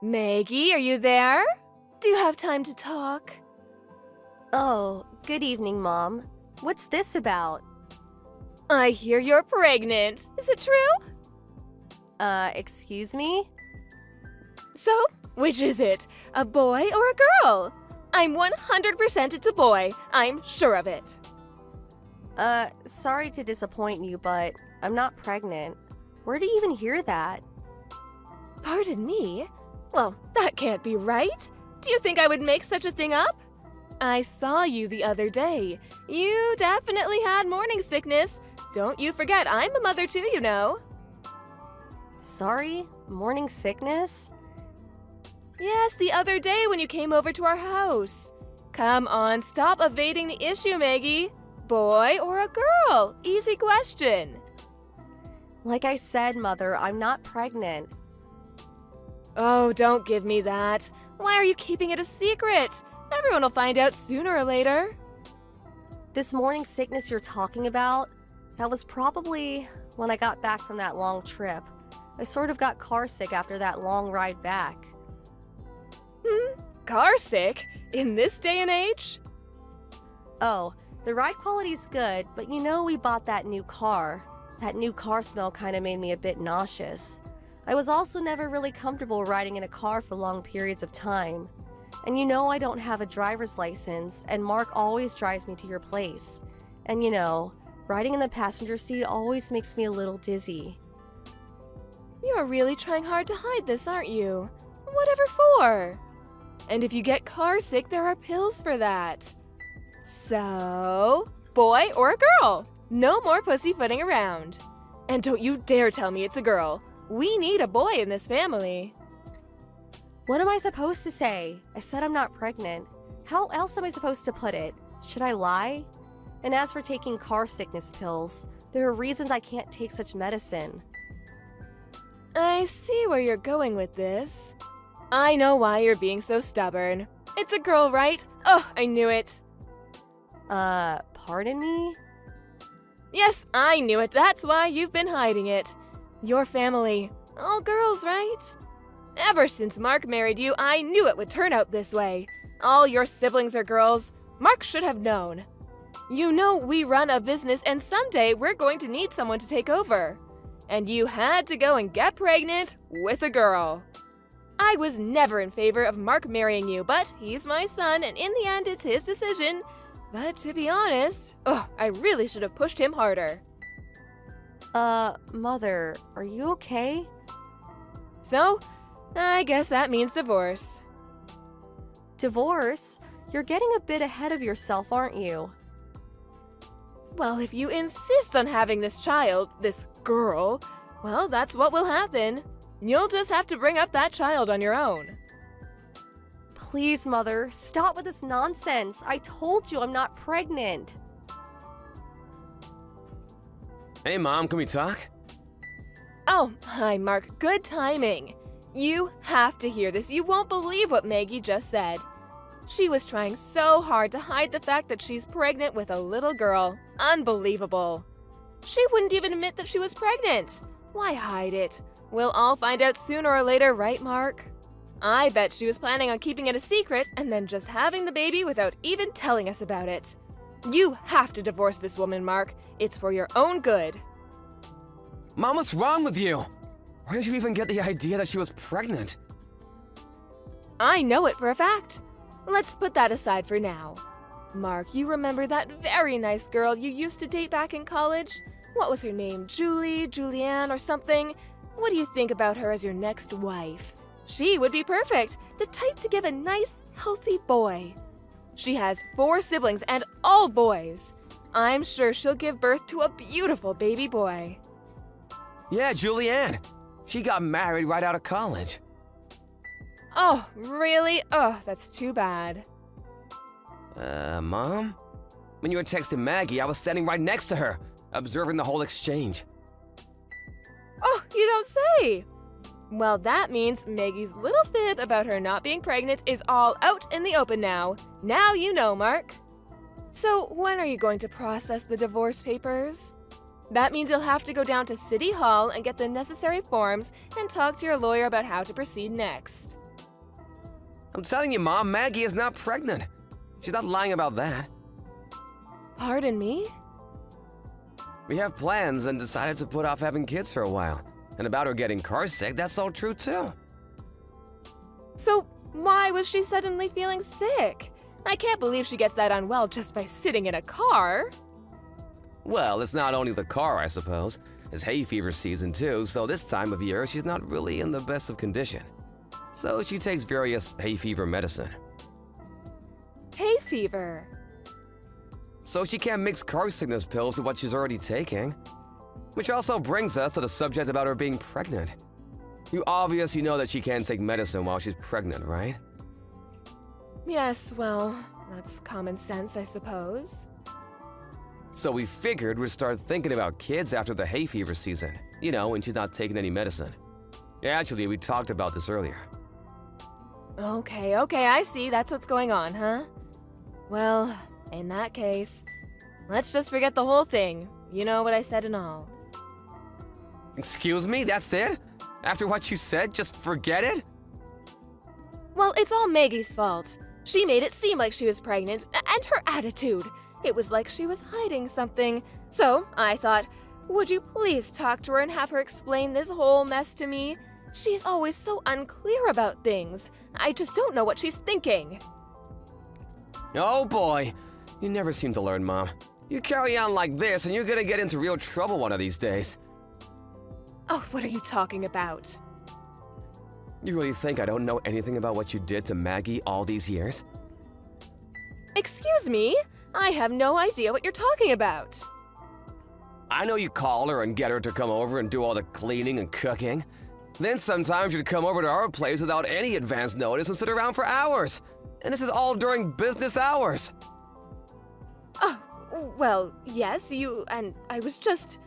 Maggie, are you there? Do you have time to talk? Oh, good evening, Mom. What's this about? I hear you're pregnant. Is it true? Excuse me? So, which is it? A boy or a girl? I'm 100% it's a boy. I'm sure of it. Sorry to disappoint you, but I'm not pregnant. Where do you even hear that? Pardon me? Well, that can't be right. Do you think I would make such a thing up? I saw you the other day. You definitely had morning sickness. Don't you forget, I'm a mother too, you know. Sorry? Morning sickness? Yes, the other day when you came over to our house. Come on, stop evading the issue, Maggie. Boy or a girl? Easy question. Like I said, Mother, I'm not pregnant. Oh, don't give me that. Why are you keeping it a secret? Everyone will find out sooner or later. This morning sickness you're talking about, that was probably when I got back from that long trip. I sort of got car sick after that long ride back. Car sick? In this day and age? Oh, the ride quality's good, but you know we bought that new car. That new car smell kind of made me a bit nauseous. I was also never really comfortable riding in a car for long periods of time. And you know I don't have a driver's license, and Mark always drives me to your place. And you know, riding in the passenger seat always makes me a little dizzy. You're really trying hard to hide this, aren't you? Whatever for? And if you get car sick, there are pills for that. So, boy or a girl? No more pussyfooting around. And don't you dare tell me it's a girl. We need a boy in this family. What am I supposed to say? I said I'm not pregnant. How else am I supposed to put it? Should I lie? And as for taking car sickness pills, there are reasons I can't take such medicine. I see where you're going with this. I know why you're being so stubborn. It's a girl, right? Oh, I knew it. Pardon me? Yes, I knew it. That's why you've been hiding it. Your family, all girls, right? Ever since Mark married you, I knew it would turn out this way. All your siblings are girls. Mark should have known. You know we run a business and someday we're going to need someone to take over. And you had to go and get pregnant with a girl. I was never in favor of Mark marrying you, but he's my son and in the end it's his decision. But to be honest, I really should have pushed him harder. Mother, are you okay? So, I guess that means divorce. Divorce? You're getting a bit ahead of yourself, aren't you? Well, if you insist on having this child, this girl, well, that's what will happen. You'll just have to bring up that child on your own. Please, Mother, stop with this nonsense. I told you I'm not pregnant. Hey, Mom, can we talk? Oh, hi, Mark. Good timing. You have to hear this. You won't believe what Maggie just said. She was trying so hard to hide the fact that she's pregnant with a little girl. Unbelievable. She wouldn't even admit that she was pregnant. Why hide it? We'll all find out sooner or later, right, Mark? I bet she was planning on keeping it a secret and then just having the baby without even telling us about it. You have to divorce this woman, Mark. It's for your own good. Mom, what's wrong with you? Where did you even get the idea that she was pregnant? I know it for a fact. Let's put that aside for now. Mark, you remember that very nice girl you used to date back in college? What was her name? Julie, Julianne, or something? What do you think about her as your next wife? She would be perfect, the type to give a nice, healthy boy. She has 4 siblings and all boys. I'm sure she'll give birth to a beautiful baby boy. Yeah, Julianne. She got married right out of college. Oh, really? Oh, that's too bad. Mom? When you were texting Maggie, I was standing right next to her, observing the whole exchange. Oh, you don't say! Well, that means Maggie's little fib about her not being pregnant is all out in the open now. Now you know, Mark. So, when are you going to process the divorce papers? That means you'll have to go down to City Hall and get the necessary forms and talk to your lawyer about how to proceed next. I'm telling you, Mom, Maggie is not pregnant. She's not lying about that. Pardon me? We have plans and decided to put off having kids for a while. And about her getting car sick, that's all true too. So why was she suddenly feeling sick? I can't believe she gets that unwell just by sitting in a car. Well, it's not only the car, I suppose. It's hay fever season too, so this time of year she's not really in the best of condition. So she takes various hay fever medicine. Hay fever. So she can't mix car sickness pills with what she's already taking. Which also brings us to the subject about her being pregnant. You obviously know that she can't take medicine while she's pregnant, right? Yes, well, that's common sense, I suppose. So we figured we'd start thinking about kids after the hay fever season. You know, when she's not taking any medicine. Actually, we talked about this earlier. Okay, I see. That's what's going on, huh? Well, in that case, let's just forget the whole thing. You know what I said and all. Excuse me, that's it? After what you said, just forget it? Well, it's all Maggie's fault. She made it seem like she was pregnant, and her attitude. It was like she was hiding something. So I thought, would you please talk to her and have her explain this whole mess to me? She's always so unclear about things. I just don't know what she's thinking. Oh boy, you never seem to learn, Mom. You carry on like this and you're gonna get into real trouble one of these days. Oh, what are you talking about? You really think I don't know anything about what you did to Maggie all these years? Excuse me? I have no idea what you're talking about. I know you call her and get her to come over and do all the cleaning and cooking. Then sometimes you'd come over to our place without any advance notice and sit around for hours. And this is all during business hours. Oh, well, yes, and I was just...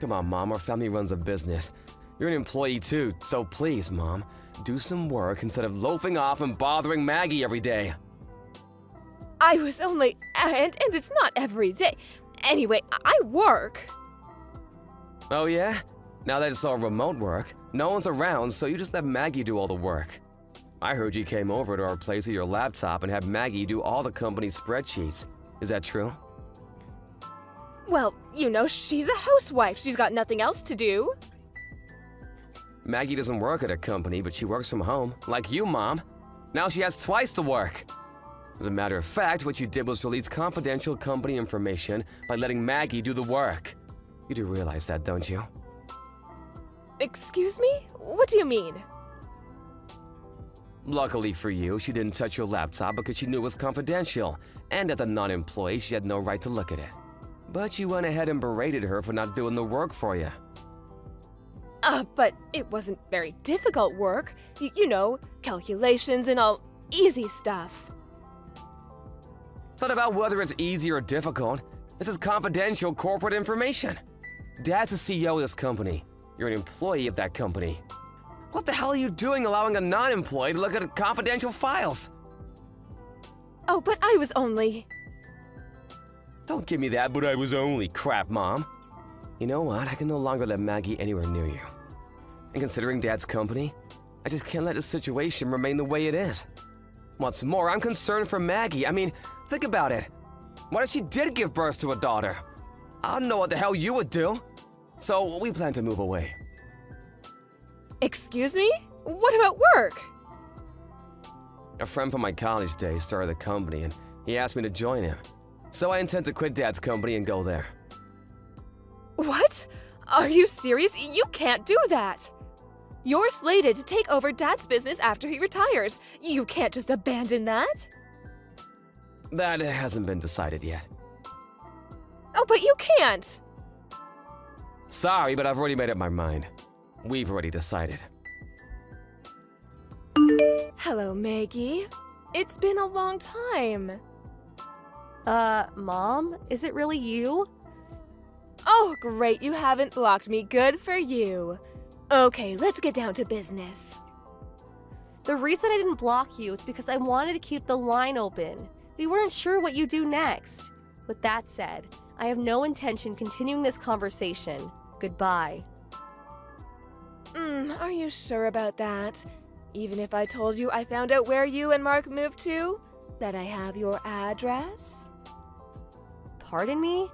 Come on, Mom, our family runs a business. You're an employee too, so please, Mom, do some work instead of loafing off and bothering Maggie every day. I was only... and it's not every day. Anyway, I work. Oh yeah? Now that it's all remote work, no one's around, so you just let Maggie do all the work. I heard you came over to our place with your laptop and had Maggie do all the company's spreadsheets. Is that true? Well, you know, she's a housewife. She's got nothing else to do. Maggie doesn't work at a company, but she works from home, like you, Mom. Now she has twice the work. As a matter of fact, what you did was release confidential company information by letting Maggie do the work. You do realize that, don't you? Excuse me? What do you mean? Luckily for you, she didn't touch your laptop because she knew it was confidential, and as a non-employee, she had no right to look at it. But you went ahead and berated her for not doing the work for you. But it wasn't very difficult work. You know, calculations and all easy stuff. It's not about whether it's easy or difficult. This is confidential corporate information. Dad's the CEO of this company. You're an employee of that company. What the hell are you doing allowing a non-employee to look at confidential files? Oh, but I was only... Don't give me that, but I was only crap, Mom. You know what? I can no longer let Maggie anywhere near you. And considering Dad's company, I just can't let the situation remain the way it is. What's more, I'm concerned for Maggie. I mean, think about it. What if she did give birth to a daughter? I don't know what the hell you would do. So we plan to move away. Excuse me? What about work? A friend from my college days started the company and he asked me to join him. So I intend to quit Dad's company and go there. What? Are you serious? You can't do that. You're slated to take over Dad's business after he retires. You can't just abandon that. That hasn't been decided yet. Oh, but you can't. Sorry, but I've already made up my mind. We've already decided. Hello, Maggie. It's been a long time. Mom? Is it really you? Oh, great, you haven't blocked me. Good for you. Okay, let's get down to business. The reason I didn't block you is because I wanted to keep the line open. We weren't sure what you'd do next. With that said, I have no intention continuing this conversation. Goodbye. Are you sure about that? Even if I told you I found out where you and Mark moved to? That I have your address? Pardon me?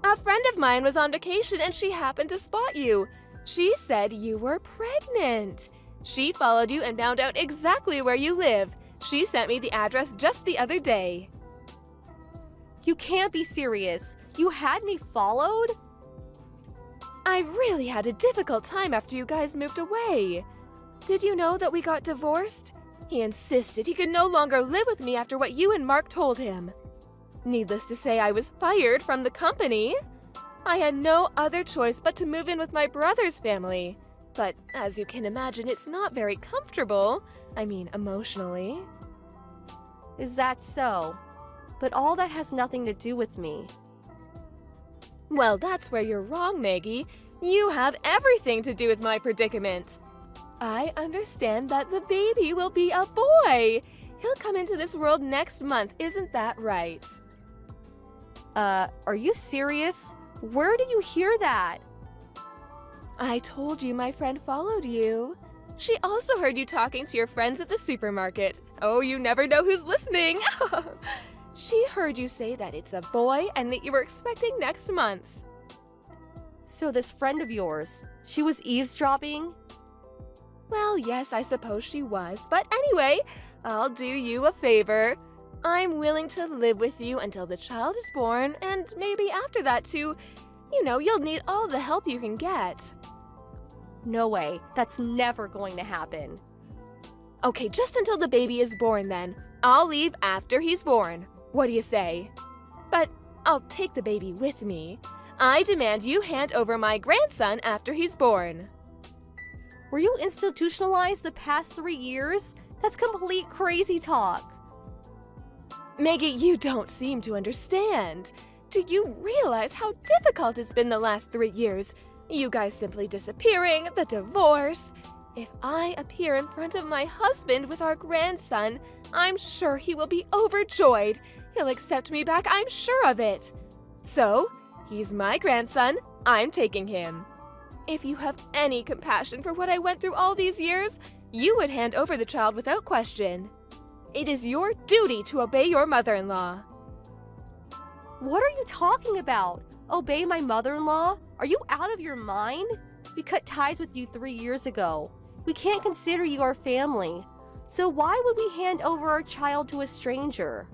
A friend of mine was on vacation and she happened to spot you. She said you were pregnant. She followed you and found out exactly where you live. She sent me the address just the other day. You can't be serious. You had me followed? I really had a difficult time after you guys moved away. Did you know that we got divorced? He insisted he could no longer live with me after what you and Mark told him. Needless to say, I was fired from the company. I had no other choice but to move in with my brother's family. But as you can imagine, it's not very comfortable. I mean, emotionally. Is that so? But all that has nothing to do with me. Well, that's where you're wrong, Maggie. You have everything to do with my predicament. I understand that the baby will be a boy. He'll come into this world next month, isn't that right? Are you serious? Where did you hear that? I told you my friend followed you. She also heard you talking to your friends at the supermarket. Oh, you never know who's listening. She heard you say that it's a boy and that you were expecting next month. So this friend of yours, she was eavesdropping? Well, yes, I suppose she was. But anyway, I'll do you a favor. I'm willing to live with you until the child is born, and maybe after that too. You know, you'll need all the help you can get. No way. That's never going to happen. Okay, just until the baby is born then. I'll leave after he's born. What do you say? But I'll take the baby with me. I demand you hand over my grandson after he's born. Were you institutionalized the past 3 years? That's complete crazy talk. Maggie, you don't seem to understand. Do you realize how difficult it's been the last 3 years? You guys simply disappearing, the divorce. If I appear in front of my husband with our grandson, I'm sure he will be overjoyed. He'll accept me back, I'm sure of it. So, he's my grandson, I'm taking him. If you have any compassion for what I went through all these years, you would hand over the child without question. It is your duty to obey your mother-in-law. What are you talking about? Obey my mother-in-law? Are you out of your mind? We cut ties with you 3 years ago. We can't consider you our family. So why would we hand over our child to a stranger?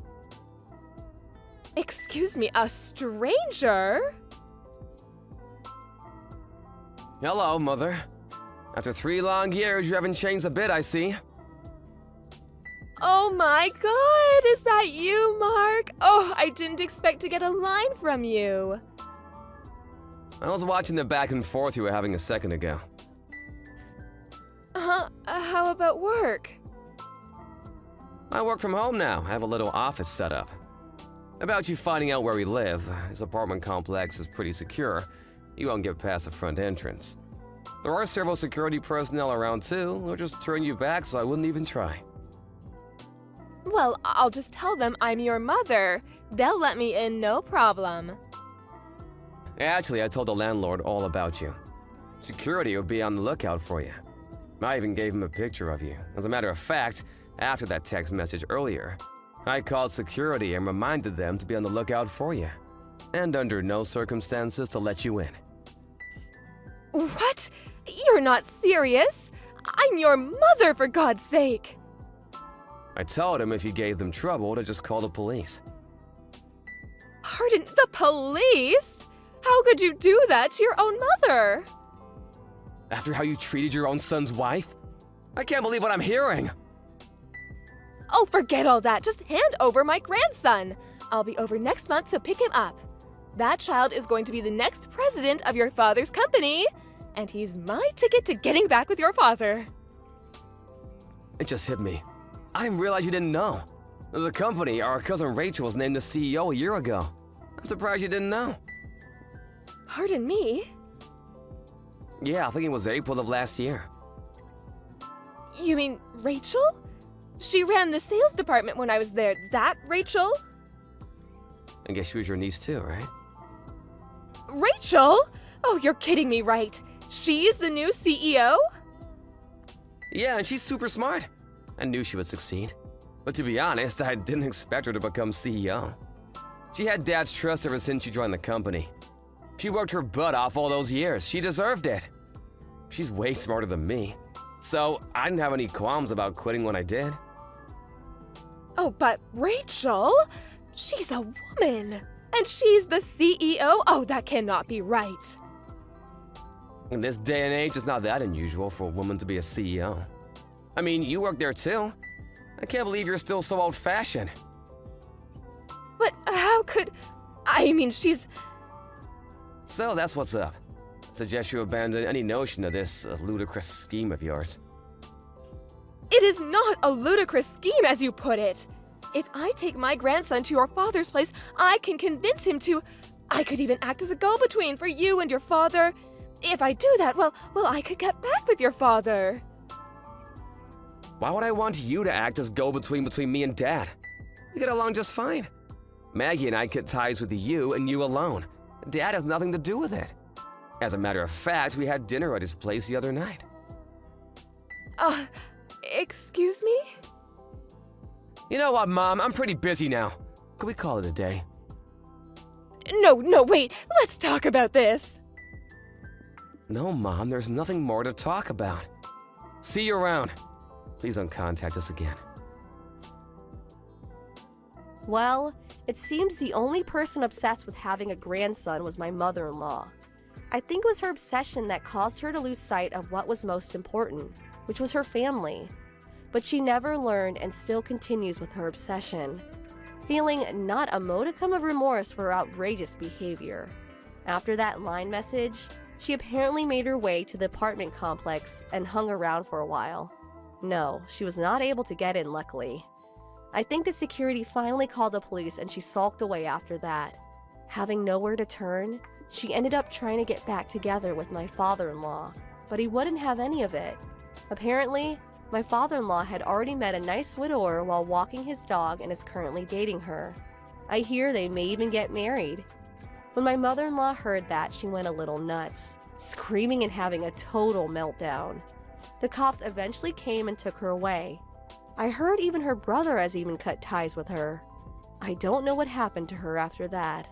Excuse me, a stranger? Hello, Mother. After 3 long years, you haven't changed a bit, I see. Oh my god, is that you, Mark? Oh, I didn't expect to get a line from you. I was watching the back and forth you were having a second ago. How about work? I work from home now. I have a little office set up. About you finding out where we live, this apartment complex is pretty secure. You won't get past the front entrance. There are several security personnel around too. They'll just turn you back, so I wouldn't even try. Well, I'll just tell them I'm your mother. They'll let me in, no problem. Actually, I told the landlord all about you. Security will be on the lookout for you. I even gave him a picture of you. As a matter of fact, after that text message earlier, I called security and reminded them to be on the lookout for you. And under no circumstances to let you in. What? You're not serious? I'm your mother, for God's sake! I told him if you gave them trouble to just call the police. Pardon, the police? How could you do that to your own mother? After how you treated your own son's wife? I can't believe what I'm hearing! Oh, forget all that. Just hand over my grandson. I'll be over next month to pick him up. That child is going to be the next president of your father's company, and he's my ticket to getting back with your father. It just hit me. I didn't realize you didn't know. The company, our cousin Rachel, was named the CEO a year ago. I'm surprised you didn't know. Pardon me? Yeah, I think it was April of last year. You mean Rachel? She ran the sales department when I was there. That Rachel? I guess she was your niece too, right? Rachel? Oh, you're kidding me, right? She's the new CEO? Yeah, and she's super smart. I knew she would succeed. But to be honest, I didn't expect her to become CEO. She had Dad's trust ever since she joined the company. She worked her butt off all those years. She deserved it. She's way smarter than me. So I didn't have any qualms about quitting when I did. Oh, but Rachel? She's a woman. And she's the CEO? Oh, that cannot be right. In this day and age, it's not that unusual for a woman to be a CEO. I mean, you work there too. I can't believe you're still so old-fashioned. But how could... I mean, she's... So that's what's up. I suggest you abandon any notion of this ludicrous scheme of yours. It is not a ludicrous scheme, as you put it. If I take my grandson to your father's place, I can convince him to... I could even act as a go-between for you and your father. If I do that, well, I could get back with your father. Why would I want you to act as go-between between me and Dad? We get along just fine. Maggie and I cut ties with you and you alone. Dad has nothing to do with it. As a matter of fact, we had dinner at his place the other night. Excuse me? You know what, Mom? I'm pretty busy now. Could we call it a day? No, wait. Let's talk about this. No, Mom, there's nothing more to talk about. See you around. Please don't contact us again. Well, it seems the only person obsessed with having a grandson was my mother-in-law. I think it was her obsession that caused her to lose sight of what was most important, which was her family. But she never learned and still continues with her obsession, feeling not a modicum of remorse for her outrageous behavior. After that line message, she apparently made her way to the apartment complex and hung around for a while. No, she was not able to get in, luckily. I think the security finally called the police and she sulked away after that. Having nowhere to turn, she ended up trying to get back together with my father-in-law, but he wouldn't have any of it. Apparently, my father-in-law had already met a nice widower while walking his dog and is currently dating her. I hear they may even get married. When my mother-in-law heard that, she went a little nuts, screaming and having a total meltdown. The cops eventually came and took her away. I heard even her brother has even cut ties with her. I don't know what happened to her after that.